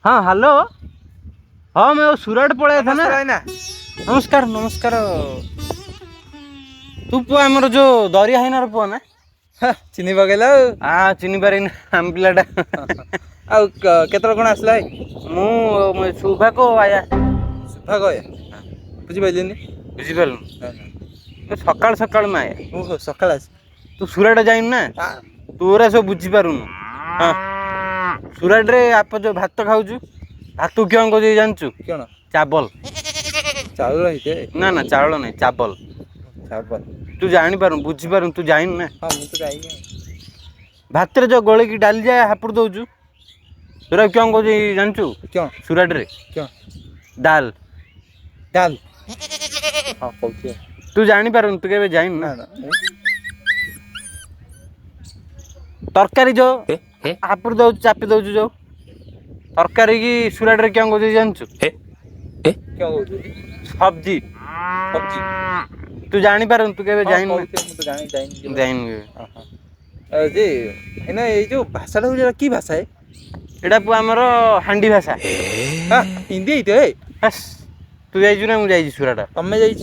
हाँ हेलो। हाँ मैं वो सूरत पड़े था ना। ना नमस्कार नमस्कार। तू पुआ आमर जो दरिया है ना पुआ ना। ଚିନି ପକେଇଲା हाँ चिन्ह पारिन आम पिलाटा। ଆଉ କେତେବେଳେ କଣ ଆସିଲା ମୁଁ ଶୁଭା को आया। ସୁଭା କହେ ବୁଝିପାରିଲିନି। ବୁଝିପାରିଲୁ ସକାଳ ସକାଳ ମୁଁ ଆया। ଓହୋ ସକାଳେ ଆସି ତୁ ସୁରାଟ ଯାଇନୁ ନା ତୁ ଏରା ସବୁ ବୁଝିପାରୁନୁ। ହଁ ସୁରାଟରେ आप जो ଭାତ ଖାଉଛୁ ଭାତ କିଅଣ କହୁଛି ଜାଣିଛୁ? କ'ଣ ଚାବଲ। ଚାଉଳ ହେଇथे ନା ନା ଚାଉଳ ନାହିଁ ଚାବଲ। ଚାବଲ। ତୁ ଜାଣିପାରୁନୁ ବୁଝିପାରୁନୁ ତୁ ଯାଇନୁ ନା। ହଁ ମୁଁ ତ ଯାଇନି। ଭାତରେ ଯୋଉ ଗୋଳେଇକି ଡାଲି ଯାଏ ହାପୁଡି ଦଉଛୁ ସେଟା କିଅଣ କହୁଛି ଜାଣିଛୁ? କ'ଣ ସୁରାଟରେ କ'ଣ ଡାଲ। ଡାଲ ହଁ କହୁଛି ତୁ ଜାଣିପାରୁନୁ ତୁ କେବେ ଯାଇନୁ ନା ନା। ନା ତରକାରୀ ଯୋଉ ହାପୁଡି ଦଉଛୁ ଚାପି ଦଉଛୁ ଯୋଉ ତରକାରୀ କି ସୁରାଟରେ କିଅଣ କହୁଛି ଜାଣିଛୁ? କ'ଣ କହୁଛୁ ସବଜି। ସବଜି ତୁ ଜାଣିପାରୁନୁ ତୁ କେବେ ହଁ ଯାଇନୁ ନା। କହୁଛି ମୁଁ ତ ଯାଇନି କେବେ। ଯାଇନୁ କେବେ। ଯେ ଏଇନା ଏଇ ଯୋଉ ଭାଷାଟା ହଉଛି ଏଇଟା କି ଭାଷା ଏଇଟା ପୁଅ ଆମର ହାଣ୍ଡି ଭାଷା। ହିନ୍ଦୀ ହେଇଥିବ ହେସ୍ ତୁ ଯାଇଛୁ ନା ମୁଁ ଯାଇଛି ସୁରାଟ। ତମେ ଯାଇଛ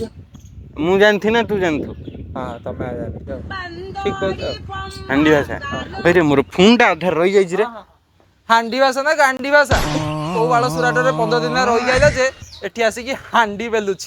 ମୁଁ ଜାଣିଥି ନା ତୁ ଜାଣିଥୁ। ହଁ ତମେ ଠିକ କହୁଛ ହାଣ୍ଡି ଭାଷା ଭାଇରେ ମୋର ଫୋନ୍ଟା ଅଧାରେ ରହିଯାଇଛି ରେ। ହାଣ୍ଡି ଭାଷା ନା ଗାଣ୍ଡି ଭାଷା କୋଉ ବାଳ ସୁରାଟରେ 15 ଦିନ ରହିକି ଆଇଲା ଯେ ଏଠି ଆସିକି ହାଣ୍ଡି ବେଲୁଛି।